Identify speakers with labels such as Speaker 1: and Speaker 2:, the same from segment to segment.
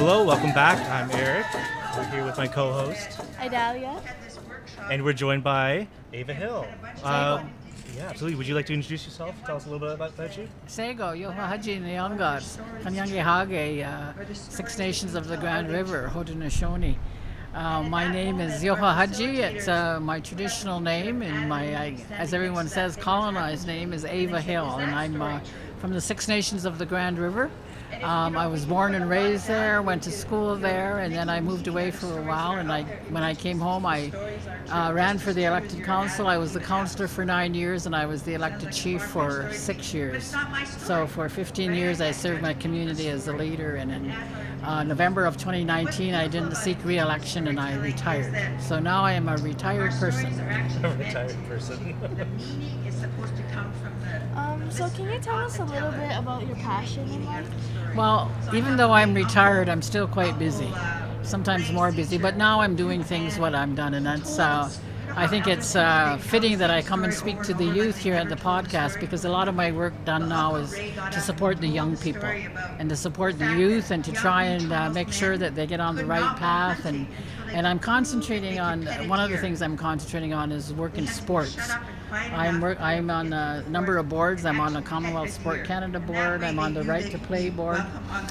Speaker 1: Hello, welcome back. I'm Erik. We're here with my co-host,
Speaker 2: Idalia.
Speaker 1: And we're joined by Ava Hill. Yeah, absolutely. Would you like to introduce yourself? Tell us a little bit about you.
Speaker 3: Sego, Yohahaji Nyongas, Kanyange Hage, Six Nations of the Grand River, Haudenosaunee. My name is Yohahaji. It's my traditional name, and my, as everyone says, colonized name is Ava Hill, and I'm from the Six Nations of the Grand River. I was born and raised there, went to school there, and then I moved away for a while. And when I came home, I ran for the elected council. I was the councilor for 9 years, and I was the elected chief for 6 years. So for 15 years, I served my community as a leader. And in November of 2019, I didn't seek re-election, and I retired. So now I am a retired person.
Speaker 1: A retired person.
Speaker 2: So can you tell us a little bit about your passion in life?
Speaker 3: Well, even though I'm retired, I'm still quite busy, sometimes more busy, but now I'm doing things what I'm done, and that's, I think it's fitting that I come and speak to the youth here at the podcast, because a lot of my work done now is to support the young people and to support the youth and to try and make sure that they get on the right path, and I'm concentrating on, one of the things I'm concentrating on is work in sports. I'm on a number of boards. I'm on the Commonwealth Sport Canada board. I'm on the Right to Play board,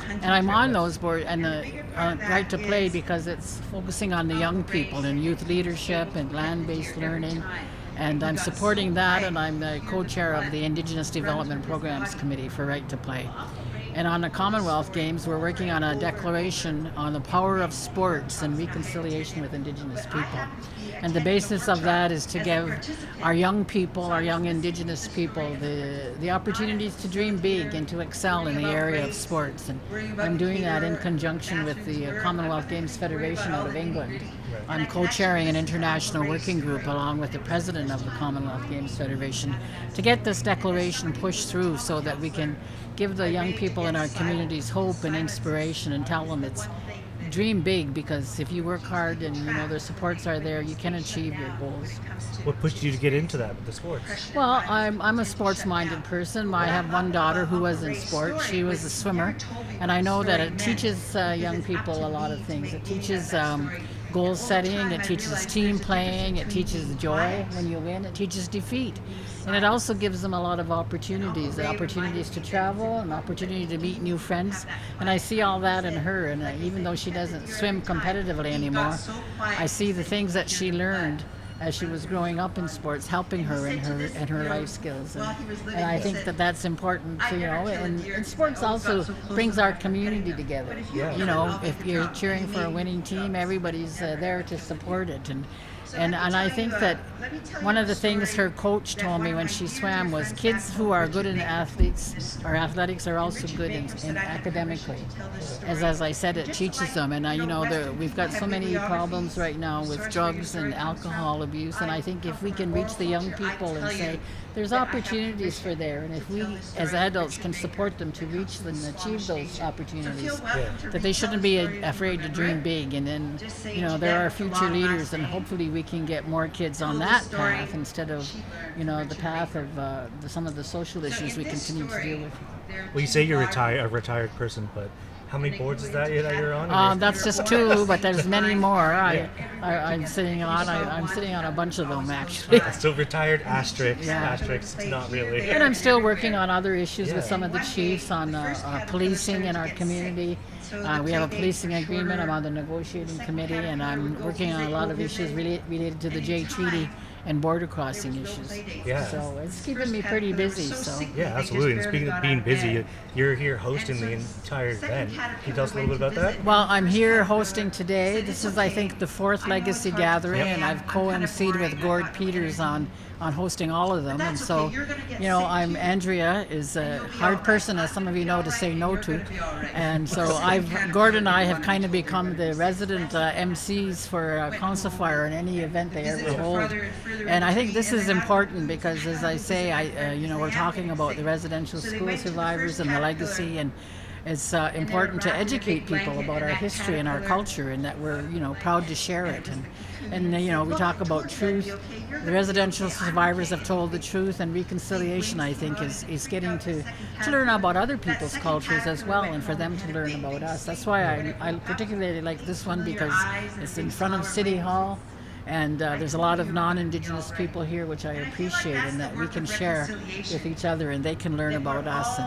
Speaker 3: and I'm on those boards and the Right to Play because it's focusing on the young people and youth leadership and land-based learning, and I'm supporting that. And I'm the co-chair of the Indigenous Development Programs Committee for Right to Play. And on the Commonwealth Games, we're working on a declaration on the power of sports and reconciliation with Indigenous people. And the basis of that is to give our young people, our young Indigenous people, the opportunities to dream big and to excel in the area of sports. And I'm doing that in conjunction with the Commonwealth Games Federation out of England. I'm co-chairing an international working group along with the president of the Commonwealth Games Federation to get this declaration pushed through so that we can give the young people in our communities hope and inspiration and tell them it's dream big, because if you work hard and their supports are there, you can achieve your goals.
Speaker 1: What pushed you to get into that with the sports?
Speaker 3: Well, I'm a sports-minded person. I have one daughter who was in sports. She was a swimmer, and I know that it teaches young people a lot of things. It teaches goal setting, it teaches team playing, it teaches joy when you win, it teaches defeat. And it also gives them a lot of opportunities to travel, an opportunity to meet new friends. And I see all that in her, and even though she doesn't swim competitively anymore, I see the things that she learned as she was growing up in sports, helping her in her life skills, and I think that that's important. And sports also brings our community together. If you're cheering for a winning team, everybody's there to support it, and I think that one of the things her coach told me when she swam was kids who are good in athletics are also good in academically. As I said, it teaches them. And we've got so many problems right now with drugs and alcohol abuse. And I think if we can reach the young people and say there's opportunities for there, and if we as adults can support them to reach and achieve those opportunities, that they shouldn't be afraid to dream big. And then there are future leaders, and hopefully we can get more kids on that path instead of the path of some of the social issues we continue to deal with.
Speaker 1: Well, you say you're a retired person, but how many boards is that you're on?
Speaker 3: That's just 2, but there's many more. I'm sitting on a bunch of them, actually.
Speaker 1: So retired asterisks, not really.
Speaker 3: And I'm still working on other issues with some of the chiefs on policing in our community. We have a policing agreement. I'm on the negotiating committee, and I'm working on a lot of issues related to the Jay Treaty and border crossing issues.
Speaker 1: Yeah.
Speaker 3: So it's keeping me pretty busy. So.
Speaker 1: Yeah, absolutely. And speaking of being busy, you're here hosting the entire event. Can you tell us a little bit about that?
Speaker 3: Well, I'm here hosting today. This is, I think, the 4th Legacy Gathering, and I've co-emceed with Gord on hosting all of them. And so, Andrea is a hard person, as some of you know, to say no to. And so Gord and I have kind of become the resident MCs for Council Fire in any event they ever hold. And I think this is important because, as I say, we're talking about the residential school survivors and the legacy, it's important to educate people about our history and our culture, and that we're proud to share it. And we talk about truth. The residential survivors have told the truth, and reconciliation, I think, is getting to learn about other people's cultures as well, and for them to learn about us. That's why I particularly like this one, because it's in front of City Hall. And there's a lot of non-Indigenous people here, which I appreciate, and that we can share with each other, and they can learn about us.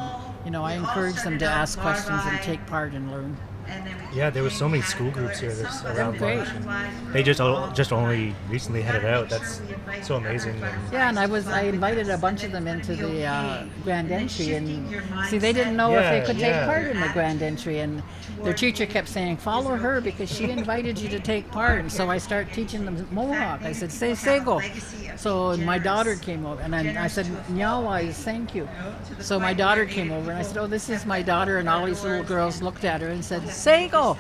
Speaker 3: And I encourage them to ask questions and take part and learn.
Speaker 1: Yeah, there were so many school groups here this around
Speaker 3: great.
Speaker 1: lunch. And they just only recently headed out. That's so amazing.
Speaker 3: Yeah, and I invited a bunch of them into the grand entry, and see, they didn't know if they could take part in the grand entry, and their teacher kept saying, follow her because she invited you to take part. And so I started teaching them Mohawk. I said, say Sego. So my daughter came over, and I said, Nyawa is thank you. So my daughter came over, and I said, oh, this is my daughter. And all these little girls looked at her and said, Sego.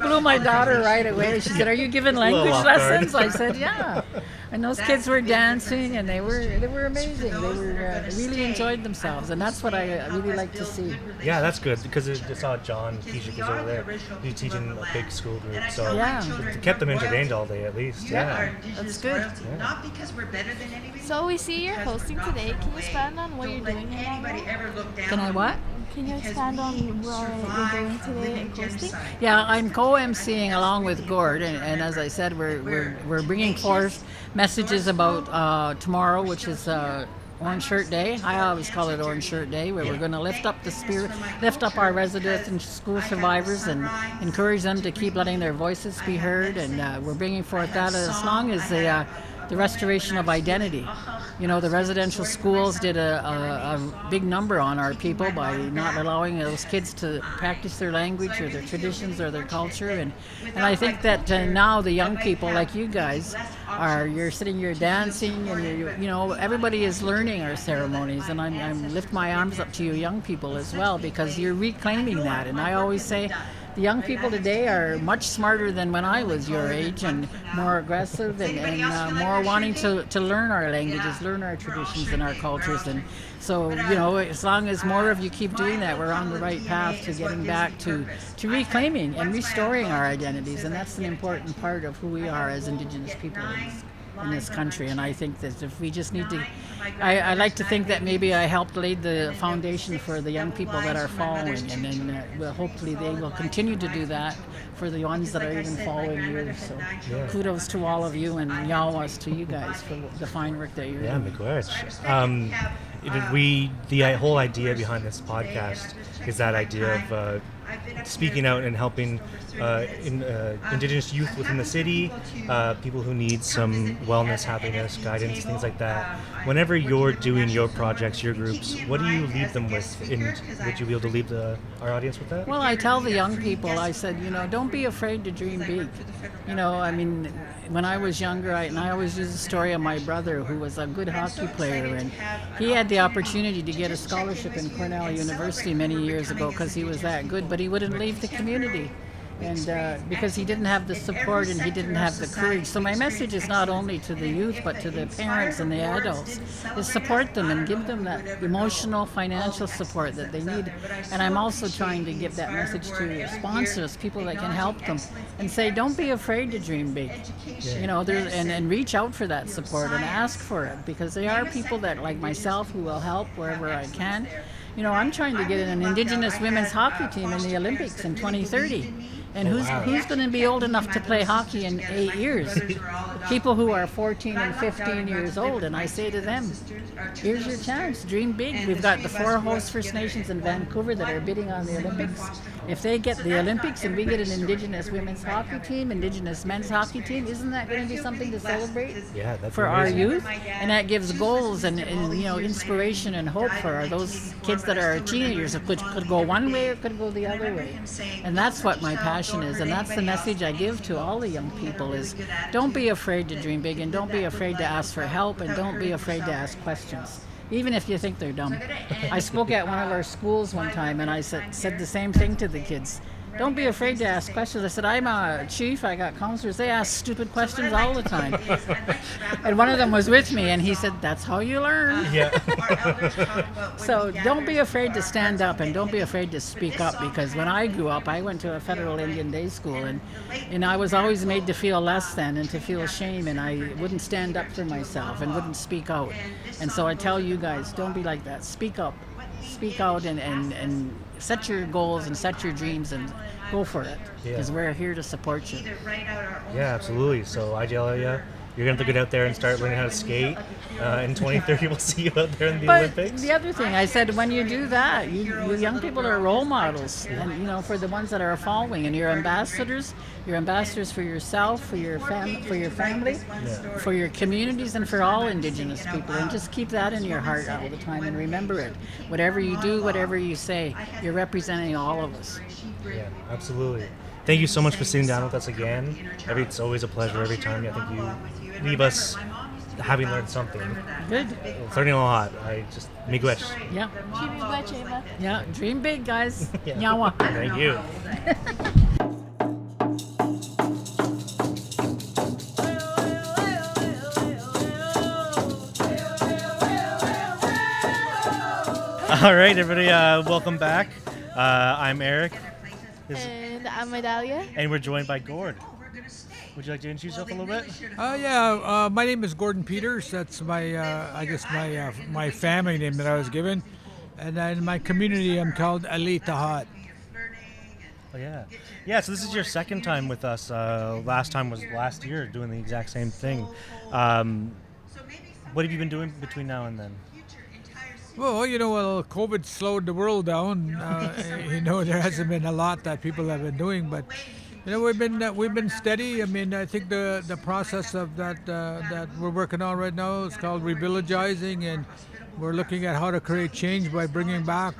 Speaker 3: Blew my daughter right away. She said, are you giving language lessons? I said, yeah. And those kids were dancing, and they were amazing. They really enjoyed themselves, and that's what I really like to see.
Speaker 1: Yeah, that's good, because I saw John Kijik was over there. He's teaching a big school group, so it kept them entertained all day at least. Yeah,
Speaker 3: that's good.
Speaker 4: Not because we're better than anybody.
Speaker 2: So we see you're hosting today. Can you expand on what you're doing here?
Speaker 3: Can I what?
Speaker 2: Can you expand on what you're doing today and hosting?
Speaker 3: Yeah, I'm co-emceeing along with Gord, and as I said, we're bringing forth messages about tomorrow, which is Orange Shirt Day. I always call it Orange Shirt Day, where we're going to lift up the spirit, lift up our residents and school survivors, and encourage them to keep letting their voices be heard. And we're bringing forth that as long as the restoration of identity. The residential schools did a big number on our people by not allowing those kids to practice their language or their traditions or their culture. And I think that now the young people like you guys you're sitting here dancing, and everybody is learning our ceremonies. And I'm lift my arms up to you young people as well, because you're reclaiming that. And I always say, the young people today are much smarter than when I was your age, and more aggressive, and more wanting to learn our languages, learn our traditions and our cultures. And so, as long as more of you keep doing that, we're on the right path to getting back to reclaiming and restoring our identities. And that's an important part of who we are as Indigenous people in this country. And I think that if we just need to, I like to think that maybe I helped lay the foundation for the young people that are following, and then hopefully they will continue to do that for the ones that are even following you. So kudos to all of you, and yawas to you guys for the fine work that you're doing.
Speaker 1: Yeah, the whole idea behind this podcast is that idea of speaking out and helping Indigenous youth within the city, people who need some wellness, happiness, guidance, things like that. Whenever you're doing your projects, your groups, what do you leave them with? And would you be able to leave our audience with that?
Speaker 3: Well, I tell the young people, I said, don't be afraid to dream big. When I was younger, and I always use the story of my brother, who was a good hockey player, and he had the opportunity to get a scholarship in Cornell University many years ago because he was that good, but he wouldn't leave the community. And because he didn't have the support and he didn't have the courage. So my message is not only to the youth, but to the parents and the adults, is support them and give them that emotional, financial support that they need. And I'm also trying to give that message to sponsors, people that can help them, and say, don't be afraid to dream big. And reach out for that support and ask for it, because there are people that, like myself, who will help wherever I can. I'm trying to get an Indigenous women's hockey team in the Olympics in 2030. And who's going to be old enough to play hockey in 8 years? People who are 14 and 15 years old. And I say to them, here's your chance. Dream big. We've got the 4 host First Nations in Vancouver that are bidding on the Olympics. If they get the Olympics and we get an Indigenous women's hockey team, Indigenous men's hockey team, isn't that going to be something to celebrate for our youth? And that gives goals and inspiration and hope for those kids that are teenagers. It could go one way or could go the other way. And that's what my passion is, and that's the message I give to all the young people is, don't be afraid to dream big, and don't be afraid to ask for help, and don't be afraid to ask questions, even if you think they're dumb. I spoke at one of our schools one time, and I said the same thing to the kids. don't be afraid to ask questions. I said, I'm a chief, I got councilors, they ask stupid questions all the time. And one of them was with me, and he said, that's how you learn.
Speaker 1: Yeah.
Speaker 3: So don't be afraid to stand up, and don't be afraid to speak up, because when I grew up, I went to a federal Indian day school, and I was always made to feel less than and to feel shame, and I wouldn't stand up for myself and wouldn't speak out. And so I tell you guys, don't be like that. Speak up. Speak out and set your goals and set your dreams and go for it, because we're here to support you.
Speaker 1: Yeah, absolutely. So Idalia, you're going to have to get out there and start learning how to skate. In 2030, we'll see you out there in the Olympics.
Speaker 3: The other thing, I said, when you do that, you young people are role models, and for the ones that are following, and you're ambassadors. You're ambassadors for yourself, for your family, for your communities, and for all Indigenous people. And just keep that in your heart all the time, and remember it. Whatever you do, whatever you say, you're representing all of us.
Speaker 1: Yeah, absolutely. Thank you so much for sitting down with us again. It's always a pleasure every time. I think you leave us having learned something.
Speaker 3: Good.
Speaker 1: Learning a lot. Miigwech.
Speaker 3: Yeah.
Speaker 2: Miigwech, Ava.
Speaker 3: Yeah. Dream big, guys.
Speaker 1: Yeah.
Speaker 3: Nyawa.
Speaker 1: Thank you. All right, everybody, welcome back. I'm Erik.
Speaker 2: And I'm Idalia.
Speaker 1: And we're joined by Gord. Would you like to introduce yourself a little bit?
Speaker 5: My name is Gordon Peters. That's my family name that I was given. And in my community, I'm called Ayayqwayaksheelth.
Speaker 1: Oh, yeah. Yeah, so this is your second time with us. Last time was last year doing the exact same thing. What have you been doing between now and then?
Speaker 5: Well, COVID slowed the world down. There hasn't been a lot that people have been doing, but we've been steady. I mean, I think the process of that we're working on right now is called revillagizing, and we're looking at how to create change by bringing back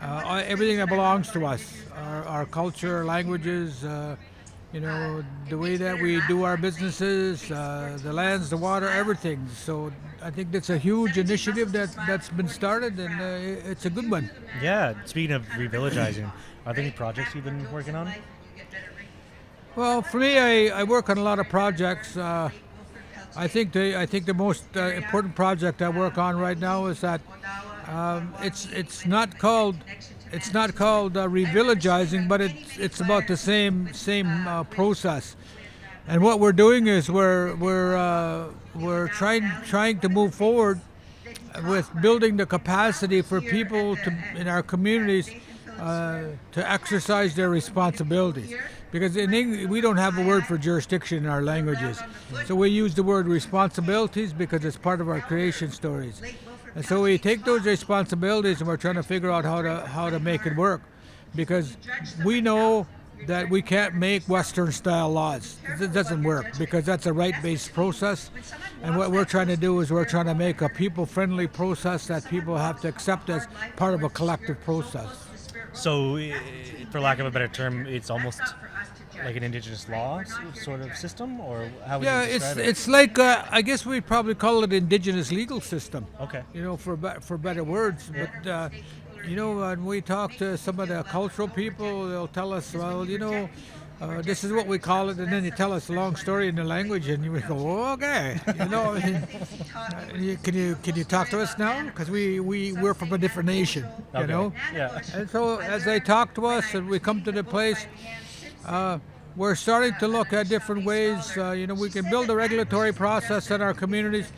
Speaker 5: everything that belongs to us, our culture, our languages, the way that we do our businesses, the lands, the water, everything. So I think that's a huge initiative that's been started, and it's a good one.
Speaker 1: Yeah, speaking of revillagizing, are there any projects you've been working on?
Speaker 5: Well, for me, I work on a lot of projects. I think the most important project I work on right now is that it's not called revillagizing, but it's about the same process. And what we're doing is we're trying to move forward with building the capacity for people in our communities to exercise their responsibilities. Because in English, we don't have a word for jurisdiction in our languages. So we use the word responsibilities because it's part of our creation stories. And so we take those responsibilities and we're trying to figure out how to make it work. Because we know that we can't make Western style laws. It doesn't work because that's a right-based process. And what we're trying to do is we're trying to make a people-friendly process that people have to accept as part of a collective process.
Speaker 1: So, for lack of a better term, it's almost like an Indigenous law sort of system, or how would you describe it?
Speaker 5: It's like I guess we'd probably call it Indigenous legal system.
Speaker 1: Okay.
Speaker 5: For better words. Yeah. But when we talk to some of the cultural people, they'll tell us, well, this is what we call it, and then they tell us a long story in the language, and we go, oh, okay, can you talk to us now? Because we're from a different nation,
Speaker 1: Okay. Yeah.
Speaker 5: And so as they talk to us and we come to the place, we're starting to look at different ways. We can build a regulatory process in our communities,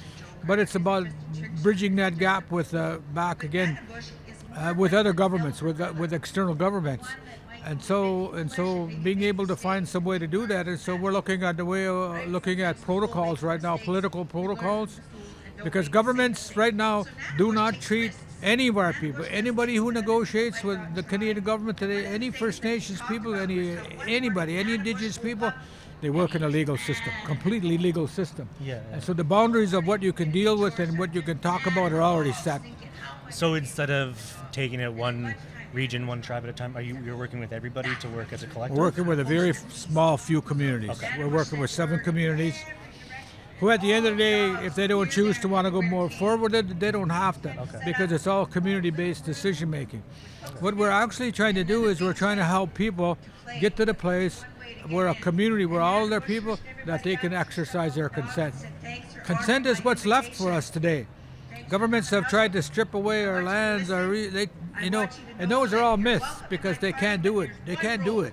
Speaker 5: but it's about bridging that gap with back again with other governments, with external governments. And so being able to find some way to do that, and so we're looking at protocols right now, political protocols, because governments right now do not treat any of our people, anybody who negotiates with the Canadian government today, any First Nations people, anybody, any Indigenous people, they work in a legal system, completely legal system.
Speaker 1: Yeah.
Speaker 5: And so the boundaries of what you can deal with and what you can talk about are already set.
Speaker 1: So instead of taking it one region, one tribe at a time, you're working with everybody to work as a collective?
Speaker 5: We're working with a very small few communities.
Speaker 1: Okay.
Speaker 5: We're working with 7 communities. who at the end of the day, if they don't choose to want to go more forward, they don't have to, because it's all community-based decision making. What we're actually trying to do is we're trying to help people get to the place where a community, where all their people, that they can exercise their consent. Consent is what's left for us today. Governments have tried to strip away our lands, and those are all myths, because they can't do it. They can't do it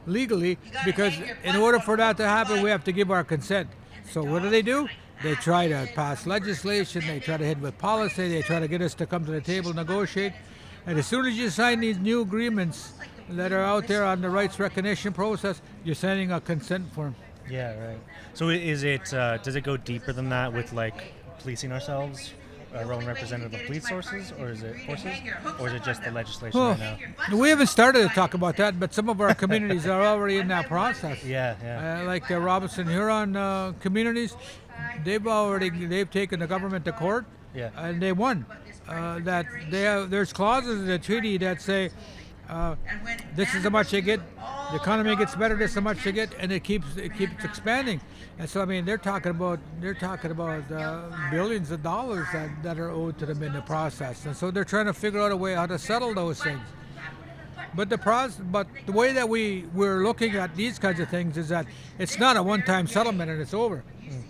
Speaker 5: legally, because in order for that to happen, we have to give our consent. So what do? They try to pass legislation, they try to hit with policy, they try to get us to come to the table, negotiate. And as soon as you sign these new agreements that are out there on the rights recognition process, you're signing a consent form.
Speaker 1: Yeah, right. So is it, does it go deeper than that with like policing ourselves? Our own representative of police forces, or is it just the legislation right now?
Speaker 5: We haven't started to talk about that, but some of our communities are already in that process.
Speaker 1: Yeah.
Speaker 5: Like the Robinson Huron communities, they've taken the government to court, and they won. There's clauses in the treaty that say this is how much you get, the economy gets better, this is how much you get, and it keeps expanding. And so, I mean, they're talking about billions of dollars that are owed to them in the process. And so they're trying to figure out a way how to settle those things. But the way that we're looking at these kinds of things is that it's not a one-time settlement and it's over.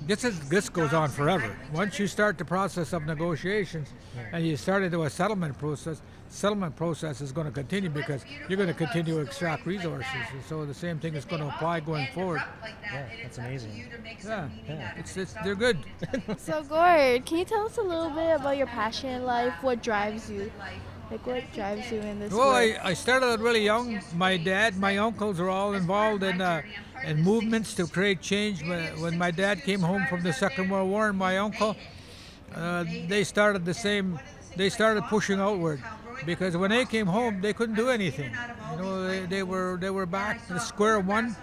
Speaker 5: This goes on forever. Once you start the process of negotiations and you start into a settlement process is going to continue, because you're going to continue to extract resources. And so the same thing is going to apply going forward.
Speaker 1: Yeah, that's amazing.
Speaker 5: Yeah. They're good.
Speaker 2: So Gord, can you tell us a little bit about your passion in life? What drives you? Like, what drives you in this
Speaker 5: Well,
Speaker 2: work?
Speaker 5: I started out really young. My dad, my uncles were all involved in movements to create change. When my dad came home from the Second World War, and my uncle, they started the same. They started pushing outward, because when they came home, they couldn't do anything. They were back to square one,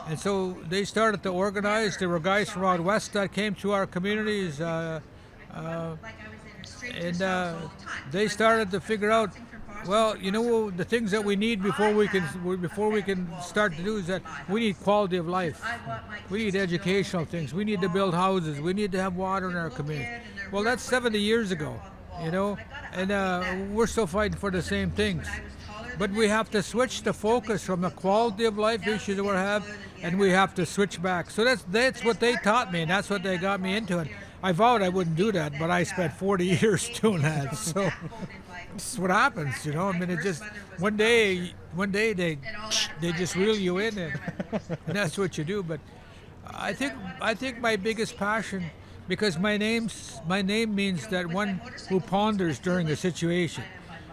Speaker 5: and so they started to organize. There were guys from out west that came to our communities. They started to figure out, well, the things that we need before we can start to do is that we need quality of life. We need educational things. We need to build houses. We need to have water in our community. Well, that's 70 years ago, and we're still fighting for the same things. But we have to switch the focus from the quality of life issues that we have, and we have to switch back. So that's what they taught me, and that's what they got me into it. I vowed I wouldn't do that, but I spent 40 years doing that. So this is what happens, I mean, it just one day they just reel you in, and that's what you do. But I think my biggest passion, because my name means that one who ponders during a situation.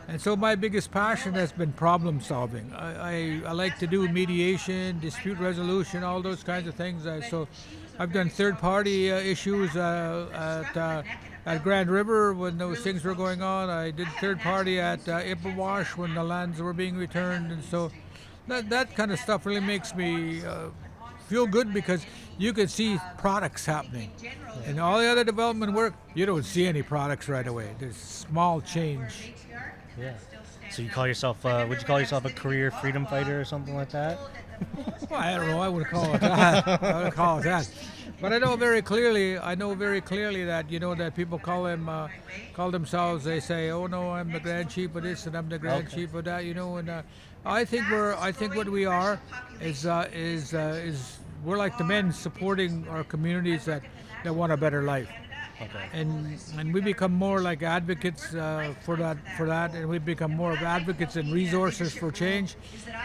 Speaker 5: And so my biggest passion has been problem solving. I like to do mediation, dispute resolution, all those kinds of things. So I've done third-party issues at Grand River when those things were going on. I did third-party at Ippawash when the lands were being returned. And so that kind of stuff really makes me feel good, because you can see products happening. And all the other development work, you don't see any products right away. There's small change.
Speaker 1: Yeah. So you call yourself, would you call yourself a career freedom fighter or something like that?
Speaker 5: Well, I don't know. I wouldn't call it that. I would call it that. But I know very clearly that that people call themselves. They say, "Oh no, I'm the Grand Chief of this and I'm the Grand Chief of that." And I think what we are is we're like the men supporting our communities that want a better life.
Speaker 1: Okay.
Speaker 5: And we become more like advocates for that, and we become more of advocates and resources for change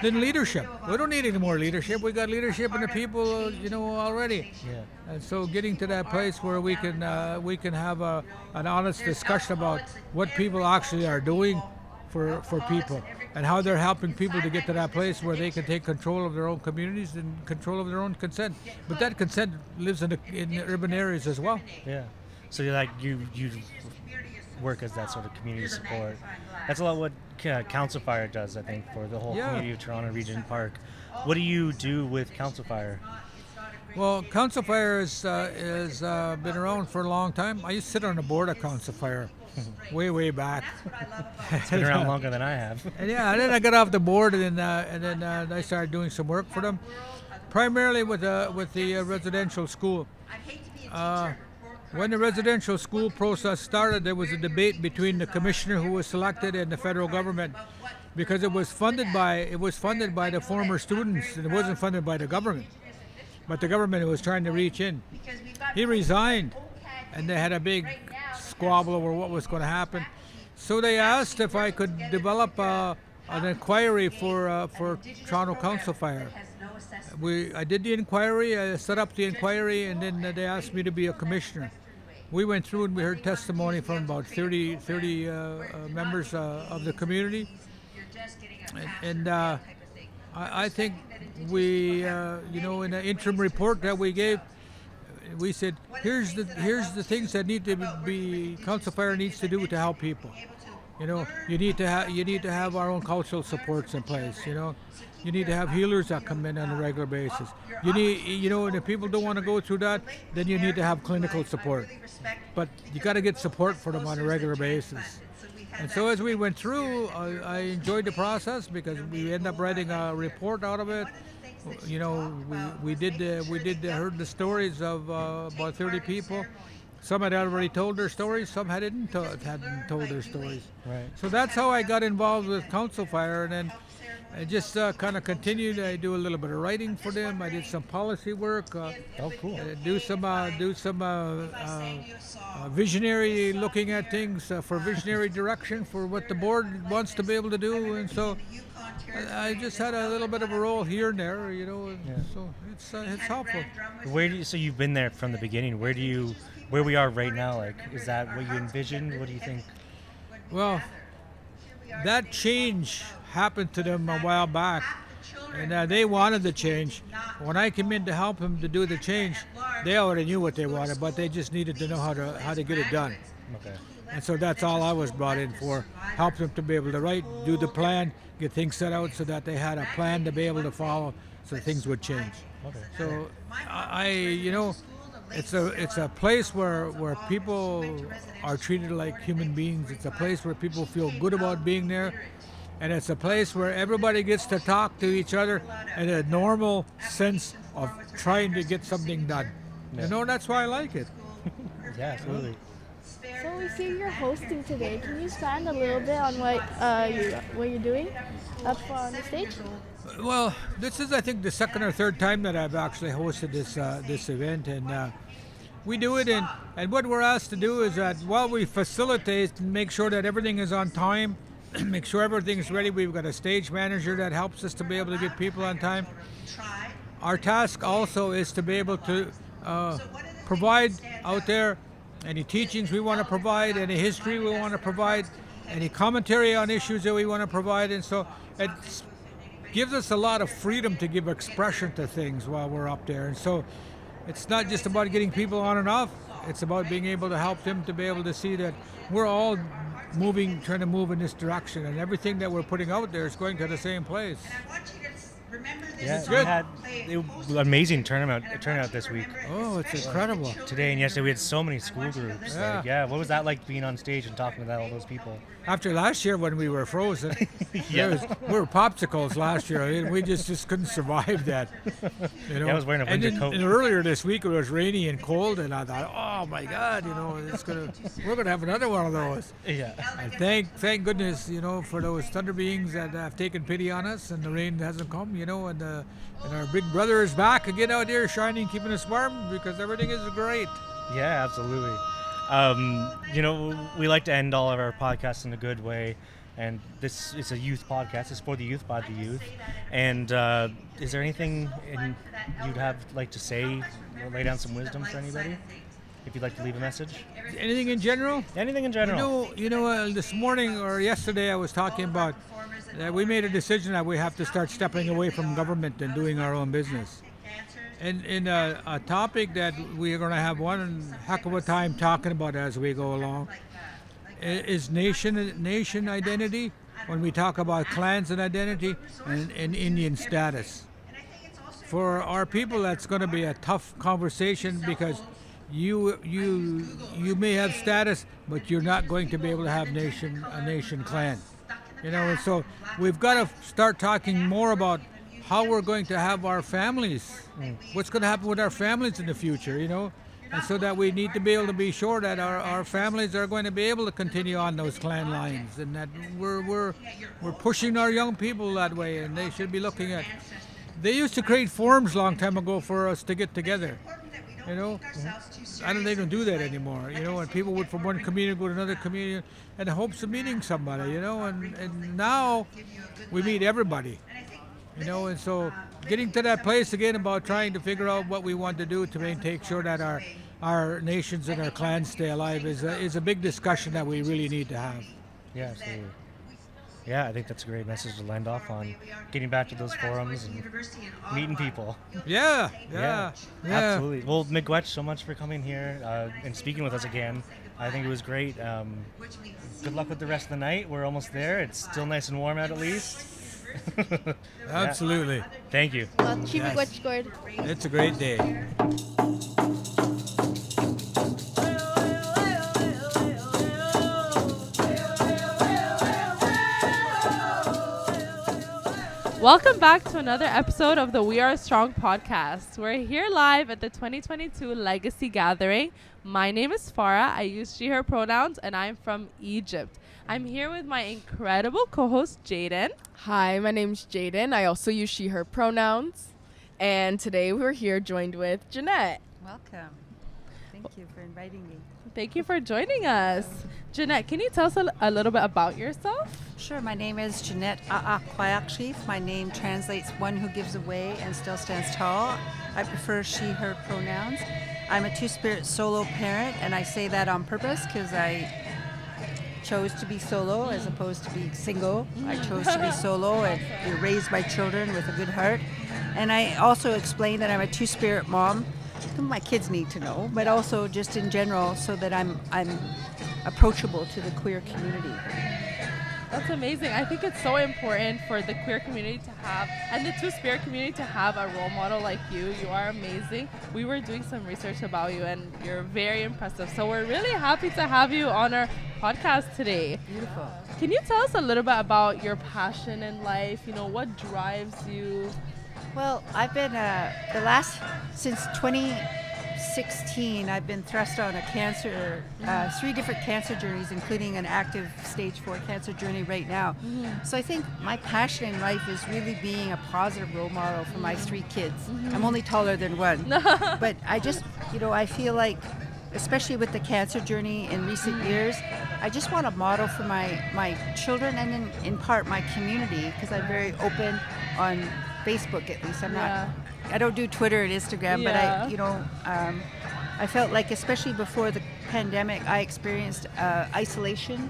Speaker 5: than leadership. We don't need any more leadership. We got leadership in the people, already.
Speaker 1: Yeah.
Speaker 5: And so getting to that place where we can have an honest discussion about what people actually are doing for people, and how they're helping people to get to that place where they can take control of their own communities and control of their own consent. But that consent lives in urban areas as well.
Speaker 1: Yeah. So you work as that sort of community support. That's a lot what Council Fire does, I think, for the whole community of Toronto Region Park. What do you do with Council Fire?
Speaker 5: Well, Council Fire has been around for a long time. I used to sit on the board of Council Fire way back.
Speaker 1: It's been around longer than I have.
Speaker 5: And then I got off the board, and then I started doing some work for them, primarily with the residential school. when the residential school process started, there was a debate between the commissioner who was selected and the federal government, because it was funded by the former students, and it wasn't funded by the government. But the government was trying to reach in. He resigned, and they had a big squabble over what was going to happen. So they asked if I could develop an inquiry for Toronto Council Fire. I did the inquiry, I set up the inquiry, and then they asked me to be a commissioner. We went through and we heard testimony from about 30 members of the community. And I think we, in the interim report that we gave, we said, here's the things that need to be Council Fire needs to do to help people. You need to have our own cultural supports in place. You need to have healers that come in on a regular basis. You need, and if people don't want to go through that, then you need to have clinical support. But you got to get support for them on a regular basis. And so as we went through, I enjoyed the process because we ended up writing a report out of it. We heard the stories of about 30 people. Some had already told their stories, some hadn't told their stories.
Speaker 1: Right.
Speaker 5: So that's how I got involved with Council Fire, and then I just kind of continued. I do a little bit of writing for them. I did some policy work.
Speaker 1: Cool.
Speaker 5: Do some visionary looking at things for visionary direction for what the board wants to be able to do, and so I just had a little bit of a role here and there, So it's helpful.
Speaker 1: So you've been there from the beginning. Where we are right now, is that what you envisioned? What do you think?
Speaker 5: Well, that change happened to them a while back, and they wanted the change. When I came in to help them to do the change, they already knew what they wanted, but they just needed to know how to get it done.
Speaker 1: Okay.
Speaker 5: And so that's all I was brought in for, help them to be able to do the plan, get things set out so that they had a plan to be able to follow so things would change.
Speaker 1: Okay.
Speaker 5: So it's a place where people are treated like human beings. It's a place where people feel good about being there. And it's a place where everybody gets to talk to each other in a normal sense of trying to get something done.
Speaker 1: Yeah.
Speaker 5: That's why I like it.
Speaker 1: Yeah, absolutely.
Speaker 2: So we see you're hosting today. Can you expand a little bit on what you're doing up on the stage?
Speaker 5: Well, this is, I think, the second or third time that I've actually hosted this event, and we do it, and what we're asked to do is that while we facilitate and make sure that everything is on time, make sure everything is ready, we've got a stage manager that helps us to be able to get people on time. Our task also is to be able to provide out there any teachings we want to provide, any history we want to provide, any commentary on issues that we want to provide, and so it gives us a lot of freedom to give expression to things while we're up there. And so it's not just about getting people on and off, it's about being able to help them to be able to see that we're all trying to move in this direction, and everything that we're putting out there is going to the same place.
Speaker 1: Yeah,
Speaker 5: It's good.
Speaker 1: We had amazing turnout this week.
Speaker 5: Oh, it's incredible.
Speaker 1: Today and yesterday we had so many school groups.
Speaker 5: Yeah.
Speaker 1: What was that like being on stage and talking to all those people?
Speaker 5: After last year when we were frozen, we were popsicles last year. I mean, we just couldn't survive that.
Speaker 1: Yeah, I was wearing a winter coat.
Speaker 5: And earlier this week it was rainy and cold, and I thought, oh my God, we're gonna have another one of those.
Speaker 1: Yeah.
Speaker 5: And thank goodness, for those thunder beings that have taken pity on us, and the rain hasn't come, and our big brother is back again out there shining, keeping us warm, because everything is great.
Speaker 1: Yeah, absolutely. We like to end all of our podcasts in a good way, and this is a youth podcast. It's for the youth, by the youth. And is there anything you'd have like to say, or lay down some wisdom for anybody? If you'd like to leave a message?
Speaker 5: Anything in general?
Speaker 1: Anything in general.
Speaker 5: This morning or yesterday I was talking about that we made a decision that we have to start stepping away from government and doing our own business. And in a topic that we're going to have one heck of a time talking about as we go along is nation identity, when we talk about clans and identity, and Indian status. For our people, that's going to be a tough conversation, because you may have status, but you're not going to be able to have a nation clan. And so we've got to start talking more about how we're going to have our families, what's going to happen with our families in the future, and so that we need to be able to be sure that our families are going to be able to continue on those clan lines, and that we're pushing our young people that way, and they should be looking at. They used to create forums a long time ago for us to get together. I don't think they don't do that anymore. And people would from one community go to another community in the hopes of meeting somebody. And now we meet everybody. And so getting to that place again about trying to figure out what we want to do to make sure that our nations and our clans stay alive is a big discussion that we really need to have.
Speaker 1: Yeah, absolutely. Yeah, I think that's a great message to land off on, getting back to those forums and meeting people.
Speaker 5: Yeah.
Speaker 1: Absolutely. Well, miigwech, so much for coming here and speaking with us again. I think it was great. Good luck with the rest of the night. We're almost there. It's still nice and warm out at least.
Speaker 5: Absolutely.
Speaker 1: Thank you.
Speaker 2: Miigwech, Gord.
Speaker 5: It's a great day.
Speaker 6: Welcome back to another episode of the We Are Strong podcast. We're here live at the 2022 Legacy Gathering. My name is Farah. I use she, her pronouns, and I'm from Egypt. I'm here with my incredible co-host, Jadyn.
Speaker 7: Hi, my name's Jadyn. I also use she, her pronouns. And today we're here joined with Jeanette.
Speaker 4: Welcome. Thank you for inviting me.
Speaker 6: Thank you for joining us. Jeanette, can you tell us a little bit about yourself?
Speaker 4: Sure, my name is Jeanette Ayayqwayaksheelth. My name translates one who gives away and still stands tall. I prefer she, her pronouns. I'm a two-spirit solo parent, and I say that on purpose because I chose to be solo as opposed to be single. I chose to be solo and raise my children with a good heart. And I also explain that I'm a two-spirit mom. My kids need to know, but also just in general so that I'm approachable to the queer community.
Speaker 6: That's amazing. I think it's so important for the queer community to have, and the two-spirit community to have, a role model like you. You are amazing. We were doing some research about you, and you're very impressive. So we're really happy to have you on our podcast today.
Speaker 4: Beautiful.
Speaker 6: Can you tell us a little bit about your passion in life? What drives you?
Speaker 4: Well, I've been since 2016, I've been thrust on a cancer, 3 different cancer journeys, including an active stage 4 cancer journey right now. So I think my passion in life is really being a positive role model for my 3 kids. I'm only taller than one, but I just, I feel like, especially with the cancer journey in recent years, I just want to model for my children and in part my community, because I'm very open on Facebook, at least. I don't do Twitter and Instagram, but I felt like, especially before the pandemic, I experienced isolation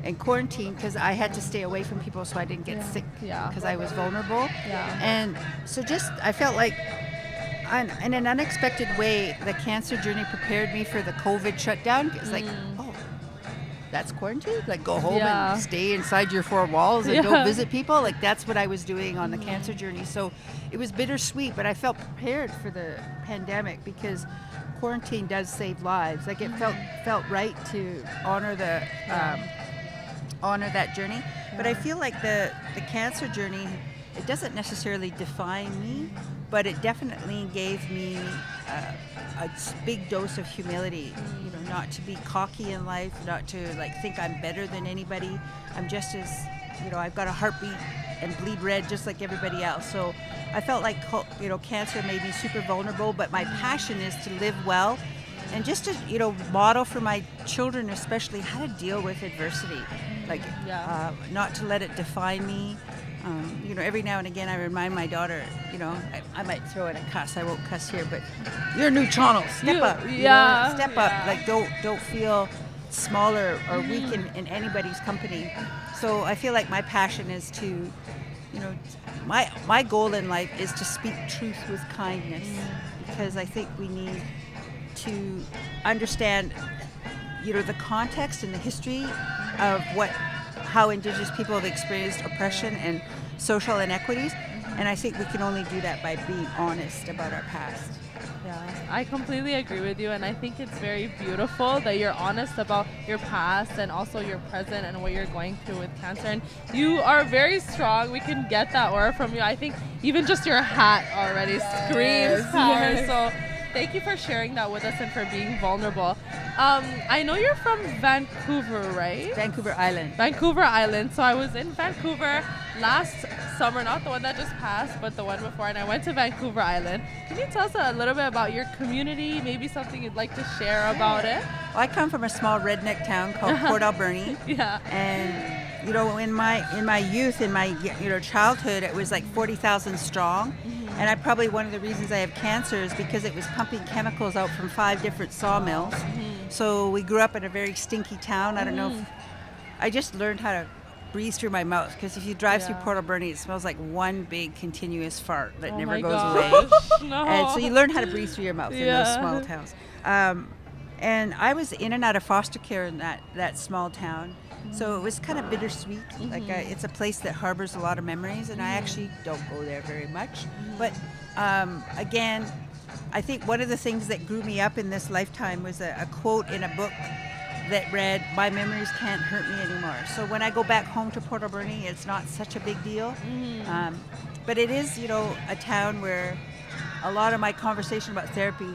Speaker 4: and quarantine because I had to stay away from people so I didn't get sick because I was vulnerable. And so I felt like, in an unexpected way, the cancer journey prepared me for the COVID shutdown. It's like, that's quarantine? Like, go home and stay inside your 4 walls and don't visit people? Like, that's what I was doing on the cancer journey. So it was bittersweet, but I felt prepared for the pandemic because quarantine does save lives. Like, it felt right to honor that journey. But I feel like the cancer journey, it doesn't necessarily define me, but it definitely gave me a big dose of humility, not to be cocky in life, not to think I'm better than anybody. I'm just as, I've got a heartbeat and bleed red just like everybody else. So I felt like, cancer made me super vulnerable, but my passion is to live well and just to, model for my children, especially, how to deal with adversity, not to let it define me. Every now and again I remind my daughter, I might throw in a cuss. I won't cuss here, but you're a new channel. Step up. Step up. Like, don't feel smaller or weak in anybody's company. So I feel like my passion is to, my goal in life is to speak truth with kindness, because I think we need to understand, the context and the history of how Indigenous people have experienced oppression and social inequities, and I think we can only do that by being honest about our past.
Speaker 6: Yeah, I completely agree with you, and I think it's very beautiful that you're honest about your past and also your present and what you're going through with cancer. And you are very strong. We can get that aura from you. I think even just your hat already screams power.
Speaker 7: Yes.
Speaker 6: So thank you for sharing that with us and for being vulnerable. I know you're from Vancouver, right?
Speaker 4: Vancouver Island.
Speaker 6: Vancouver Island. So I was in Vancouver last summer, not the one that just passed, but the one before, and I went to Vancouver Island. Can you tell us a little bit about your community, maybe something you'd like to share about it?
Speaker 4: Well, I come from a small redneck town called Port Alberni.
Speaker 6: Yeah.
Speaker 4: And in my youth, in my childhood, it was like 40,000 strong. And one of the reasons I have cancer is because it was pumping chemicals out from 5 different sawmills. So we grew up in a very stinky town. I don't know if I just learned how to breathe through my mouth, because if you drive through Port Alberni, it smells like one big continuous fart that never goes away.
Speaker 6: No.
Speaker 4: And so you learn how to breathe through your mouth in those small towns. And I was in and out of foster care in that small town. So it was kind of bittersweet. It's a place that harbors a lot of memories, and I actually don't go there very much. But again, I think one of the things that grew me up in this lifetime was a quote in a book that read, "My memories can't hurt me anymore." So when I go back home to Port Alberni, it's not such a big deal. But it is, a town where a lot of my conversation about therapy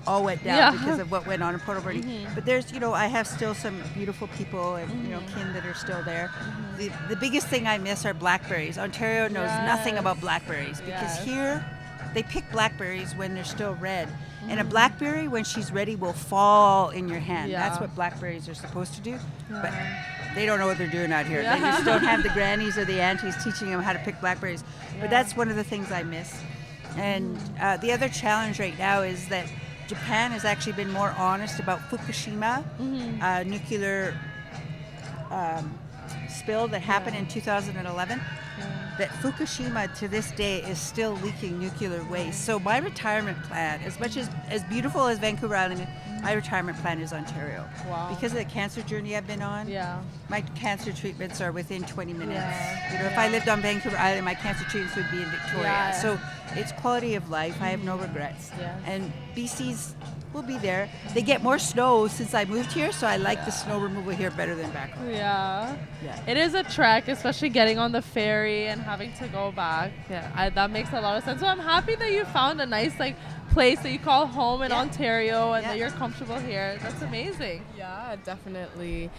Speaker 4: all went down because of what went on in Port Alberni. But there's, I have still some beautiful people and, kin that are still there. The biggest thing I miss are blackberries. Ontario knows nothing about blackberries because here they pick blackberries when they're still red. And a blackberry, when she's ready, will fall in your hand. That's what blackberries are supposed to do. But they don't know what they're doing out here. They just don't have the grannies or the aunties teaching them how to pick blackberries. But that's one of the things I miss. And the other challenge right now is that Japan has actually been more honest about Fukushima, nuclear spill that happened in 2011. That Fukushima to this day is still leaking nuclear waste. So my retirement plan, as much as beautiful as Vancouver Island, my retirement plan is Ontario.
Speaker 6: Wow.
Speaker 4: Because of the cancer journey I've been on, my cancer treatments are within 20 minutes. If I lived on Vancouver Island, my cancer treatments would be in Victoria. So it's quality of life. I have no regrets. And BC's will be there. They get more snow since I moved here, so I like the snow removal here better than back home.
Speaker 6: It is a trek, especially getting on the ferry and having to go back. That makes a lot of sense. So I'm happy that you found a nice place that you call home in Ontario and that you're comfortable here. That's amazing.
Speaker 7: Yeah, definitely.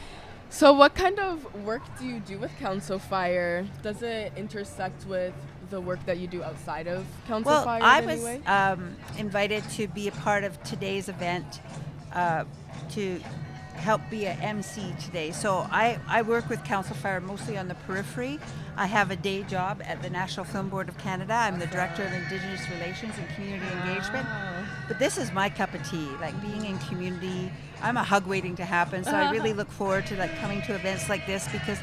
Speaker 7: So what kind of work do you do with Council Fire? Does it intersect with the work that you do outside of Council Fire
Speaker 4: I
Speaker 7: in any way?
Speaker 4: was invited to be a part of today's event to help be an MC today. So I work with Council Fire mostly on the periphery. I have a day job at the National Film Board of Canada. I'm the Director of Indigenous Relations and Community Engagement. But this is my cup of tea, being in community. I'm a hug waiting to happen, so I really look forward to coming to events like this, because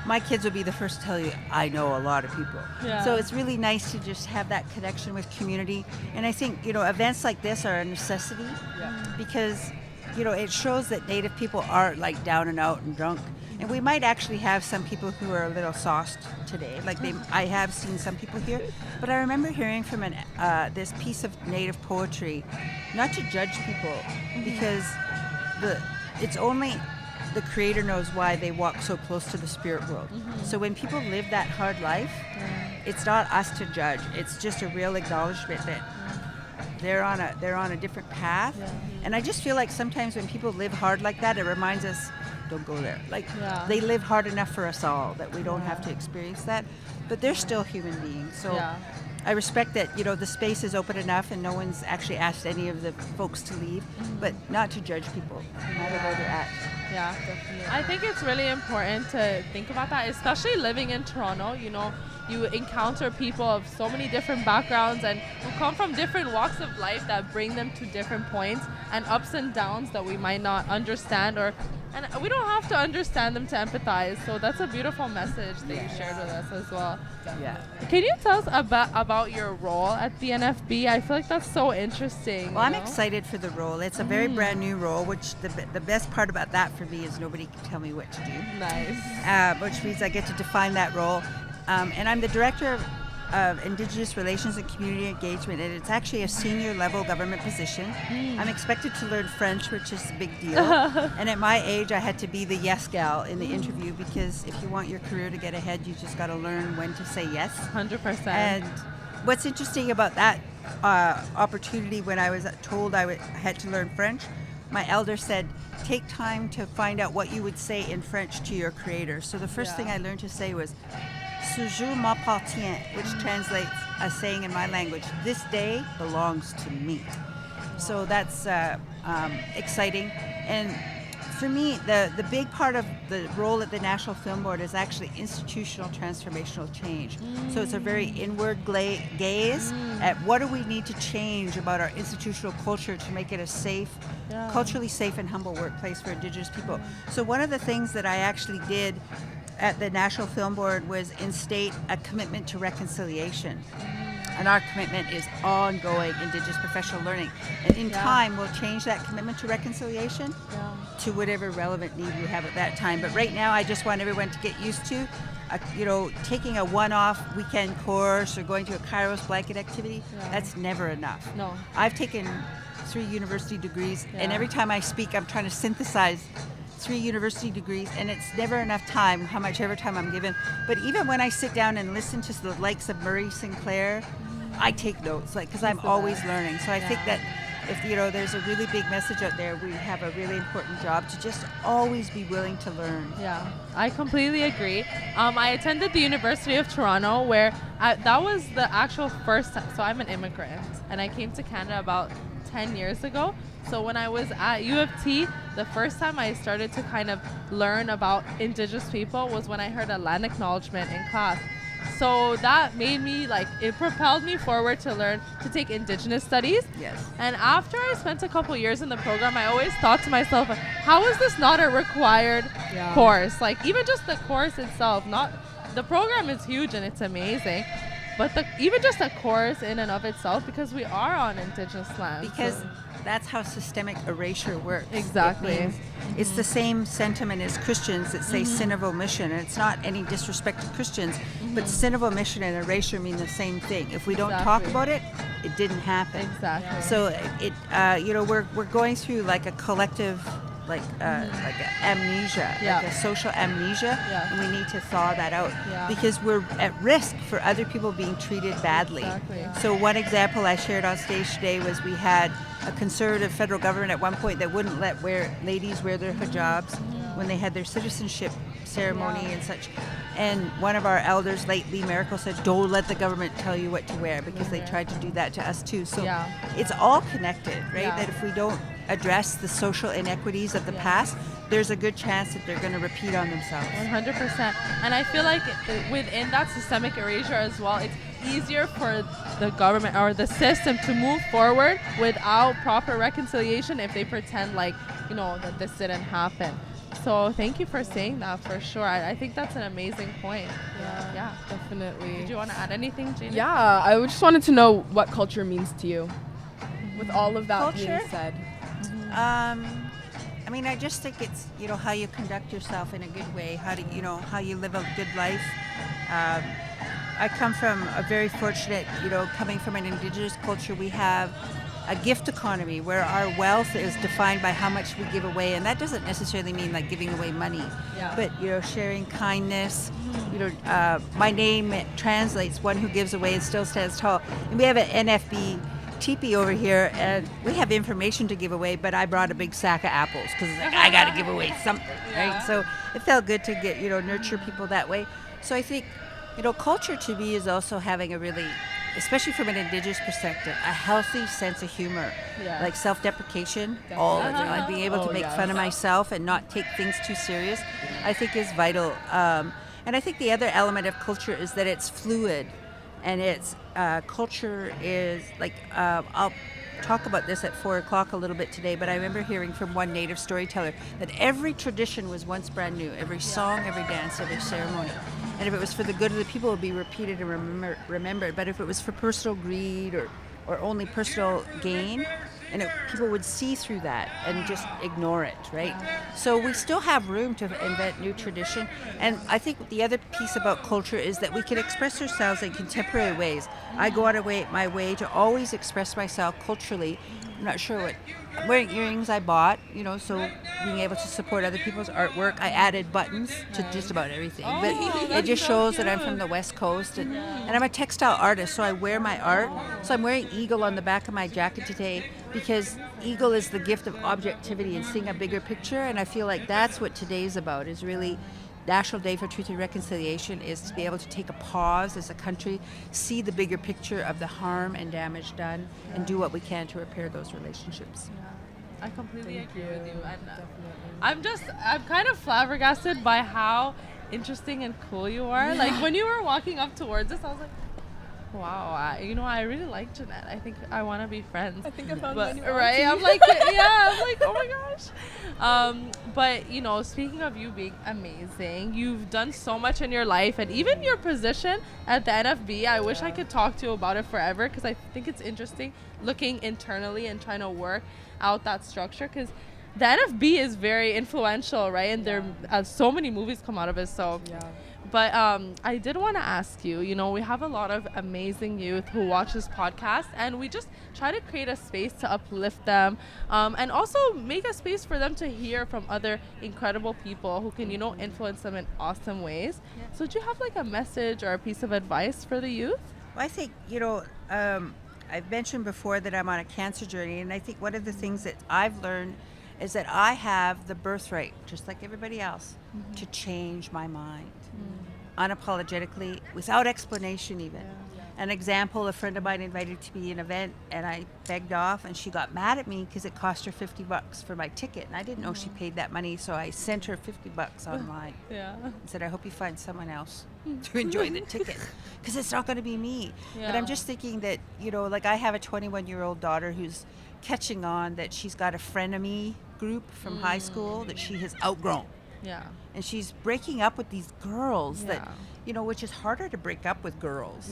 Speaker 4: my kids will be the first to tell you, I know a lot of people. So it's really nice to just have that connection with community. And I think, events like this are a necessity because, it shows that Native people aren't down and out and drunk. And we might actually have some people who are a little sauced today. I have seen some people here. But I remember hearing from this piece of Native poetry, not to judge people, because it's only the Creator knows why they walk so close to the spirit world. So when people live that hard life, it's not us to judge. It's just a real acknowledgement that they're on a different path. And I just feel like sometimes when people live hard like that, it reminds us, don't go there. They live hard enough for us all that we don't have to experience that. But they're still human beings. So I respect that, the space is open enough and no one's actually asked any of the folks to leave, but not to judge people, no matter where they're at.
Speaker 6: Yeah, definitely. I think it's really important to think about that, especially living in Toronto. You encounter people of so many different backgrounds and who come from different walks of life that bring them to different points and ups and downs that we might not understand, and we don't have to understand them to empathize. So that's a beautiful message that you shared with us as well. Can you tell us about your role at the NFB? I feel like that's so interesting.
Speaker 4: Well, I'm excited for the role. It's a very brand new role, which the best part about that for me is nobody can tell me what to do.
Speaker 6: Nice.
Speaker 4: Which means I get to define that role. And I'm the Director of Indigenous Relations and Community Engagement, and it's actually a senior level government position. I'm expected to learn French, which is a big deal. And at my age, I had to be the yes gal in the interview, because if you want your career to get ahead, you just got to learn when to say yes.
Speaker 6: 100%.
Speaker 4: And what's interesting about that opportunity, when I was told I had to learn French, my elder said, take time to find out what you would say in French to your creator. So the first thing I learned to say was, ce jour m'appartient, which translates a saying in my language, this day belongs to me. So that's exciting. And for me, the big part of the role at the National Film Board is actually institutional transformational change. So it's a very inward gaze at what do we need to change about our institutional culture to make it a safe, culturally safe and humble workplace for Indigenous people. So one of the things that I actually did at the National Film Board was instate a commitment to reconciliation. And our commitment is ongoing Indigenous professional learning. And in time, we'll change that commitment to reconciliation to whatever relevant need we have at that time. But right now, I just want everyone to get used to, taking a one-off weekend course or going to a Kairos blanket activity. That's never enough.
Speaker 6: No.
Speaker 4: I've taken 3 university degrees, and every time I speak, I'm trying to synthesize 3 university degrees, and it's never enough time, how much ever time I'm given. But even when I sit down and listen to the likes of Murray Sinclair, I take notes, because I'm always learning. So I think that if there's a really big message out there, we have a really important job to just always be willing to learn.
Speaker 6: Yeah, I completely agree. I attended the University of Toronto, where that was the actual first time. So I'm an immigrant, and I came to Canada about 10 years ago. So when I was at U of T, the first time I started to kind of learn about Indigenous people was when I heard a land acknowledgement in class. So that made me, it propelled me forward to take Indigenous studies.
Speaker 4: Yes.
Speaker 6: And after I spent a couple years in the program, I always thought to myself, how is this not a required course? Even just the course itself, the program is huge and it's amazing. But even just a course in and of itself, because we are on Indigenous land.
Speaker 4: Because that's how systemic erasure works.
Speaker 6: Exactly.
Speaker 4: It's the same sentiment as Christians that say sin of omission. And it's not any disrespect to Christians, but sin of omission and erasure mean the same thing. If we don't talk about it, it didn't happen.
Speaker 6: Exactly.
Speaker 4: So we're going through a collective like amnesia, like a social amnesia, and we need to thaw that out because we're at risk for other people being treated badly.
Speaker 6: Exactly.
Speaker 4: So one example I shared on stage today was we had a conservative federal government at one point that wouldn't let ladies wear their hijabs when they had their citizenship ceremony and such. And one of our elders, late Lee Miracle, said, don't let the government tell you what to wear, because they tried to do that to us too. So it's all connected, right? That if we don't address the social inequities of the past, there's a good chance that they're going to repeat on themselves.
Speaker 6: 100%. And I feel like within that systemic erasure as well, it's easier for the government or the system to move forward without proper reconciliation if they pretend that this didn't happen. So thank you for saying that, for sure. I think that's an amazing point. Yeah,
Speaker 7: definitely.
Speaker 6: Did you want to add anything, Jadyn?
Speaker 7: Yeah, I just wanted to know what culture means to you with all of that being said.
Speaker 4: I just think it's how you conduct yourself in a good way, how you live a good life. I come from a very fortunate, coming from an Indigenous culture, we have a gift economy where our wealth is defined by how much we give away, and that doesn't necessarily mean giving away money, but sharing kindness. My name translates one who gives away and still stands tall. And we have an NFB teepee over here, and we have information to give away, but I brought a big sack of apples because I got to give away something, right? So it felt good to get nurture people that way. So I think culture to me is also having a really, especially from an Indigenous perspective, a healthy sense of humor, like self-deprecation, all the time, being able to make fun of myself and not take things too serious, I think is vital. And I think the other element of culture is that it's fluid, and it's culture is I'll talk about this at 4:00 a little bit today, but I remember hearing from one Native storyteller that every tradition was once brand new, every song, every dance, every ceremony. And if it was for the good of the people, it would be repeated and remembered. But if it was for personal greed or only personal gain, and people would see through that and just ignore it, right? So we still have room to invent new tradition. And I think the other piece about culture is that we can express ourselves in contemporary ways. I go out of my way to always express myself culturally. I'm not sure what. I'm wearing earrings I bought, so being able to support other people's artwork. I added buttons to just about everything. But it just shows that I'm from the West Coast. And I'm a textile artist, so I wear my art. So I'm wearing eagle on the back of my jacket today because eagle is the gift of objectivity and seeing a bigger picture. And I feel like that's what today's about, is really National Day for Truth and Reconciliation, is to be able to take a pause as a country, see the bigger picture of the harm and damage done, and do what we can to repair those relationships.
Speaker 6: I completely agree with you. And I'm kind of flabbergasted by how interesting and cool you are. Like when you were walking up towards us, I was like, wow, I really like Jeanette. I think I want to be friends.
Speaker 7: I think I found
Speaker 6: but,
Speaker 7: one.
Speaker 6: right? I'm like, oh my gosh. But, speaking of you being amazing, you've done so much in your life, and even your position at the NFB, I wish I could talk to you about it forever, because I think it's interesting looking internally and trying to work out that structure, because the NFB is very influential, right? And there so many movies come out of it, so... Yeah. But I did want to ask you, we have a lot of amazing youth who watch this podcast, and we just try to create a space to uplift them, and also make a space for them to hear from other incredible people who can, influence them in awesome ways. Yeah. So do you have like a message or a piece of advice for the youth?
Speaker 4: Well, I think, I've mentioned before that I'm on a cancer journey, and I think one of the things that I've learned is that I have the birthright, just like everybody else, to change my mind. Unapologetically, without explanation even. An example, a friend of mine invited to be an event, and I begged off, and she got mad at me because it cost her $50 for my ticket, and I didn't know she paid that money, so I sent her $50 online. And said, I hope you find someone else to enjoy the ticket, because it's not going to be me. But I'm just thinking that, like I have a 21-year-old daughter who's catching on that she's got a frenemy group from high school that she has outgrown. And she's breaking up with these girls that, which is harder to break up with girls.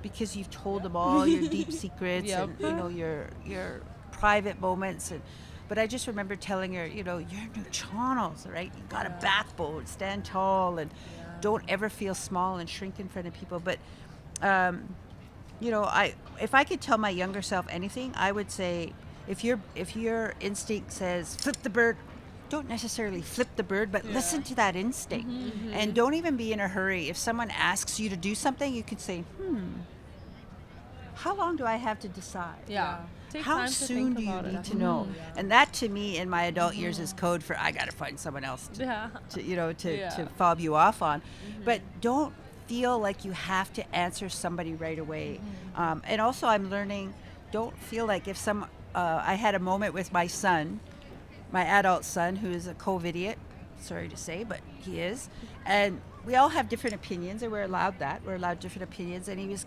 Speaker 4: Because you've told them all your deep secrets and, your private moments. But I just remember telling her, you're new channels, right? You got a backbone, stand tall, and don't ever feel small and shrink in front of people. But, if I could tell my younger self anything, I would say, if your instinct says flip the bird, don't necessarily flip the bird, but listen to that instinct. And don't even be in a hurry. If someone asks you to do something, you could say, how long do I have to decide? How soon do you need to know? And that, to me, in my adult years, is code for I got to find someone else to fob you off on. But don't feel like you have to answer somebody right away. And also, I'm learning, don't feel like if I had a moment with my son, my adult son, who is a COVID-idiot, sorry to say, but he is. And we all have different opinions, and we're allowed that. We're allowed different opinions. And he was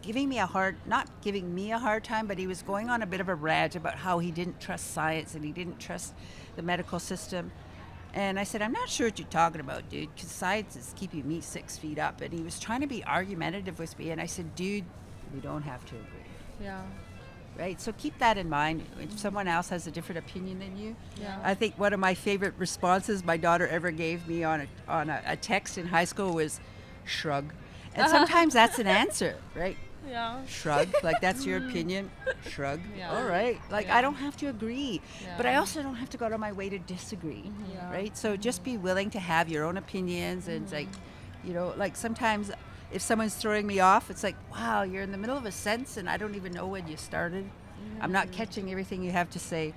Speaker 4: not giving me a hard time, but he was going on a bit of a rant about how he didn't trust science and he didn't trust the medical system. And I said, I'm not sure what you're talking about, dude, because science is keeping me 6 feet up. And he was trying to be argumentative with me. And I said, dude, we don't have to agree. Right? So keep that in mind. If someone else has a different opinion than you. I think one of my favorite responses my daughter ever gave me on a text in high school was shrug. And sometimes that's an answer, right? Shrug, like that's your opinion. Shrug. All right. Like I don't have to agree, but I also don't have to go out of my way to disagree, right? So just be willing to have your own opinions, and like sometimes if someone's throwing me off, it's like, wow, you're in the middle of a sentence and I don't even know when you started. I'm not catching everything you have to say.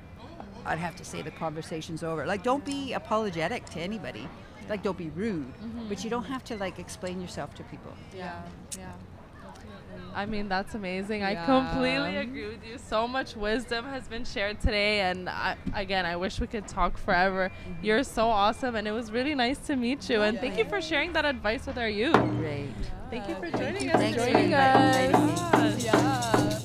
Speaker 4: I'd have to say the conversation's over. Like, don't be apologetic to anybody. Like, don't be rude, but you don't have to like explain yourself to people.
Speaker 6: I mean, that's amazing. I completely agree with you. So much wisdom has been shared today, and I wish we could talk forever. You're so awesome, and it was really nice to meet you. And thank you for sharing that advice with our youth.
Speaker 4: Great.
Speaker 6: Thank you for joining us.
Speaker 4: Thanks for inviting me.
Speaker 7: Yeah.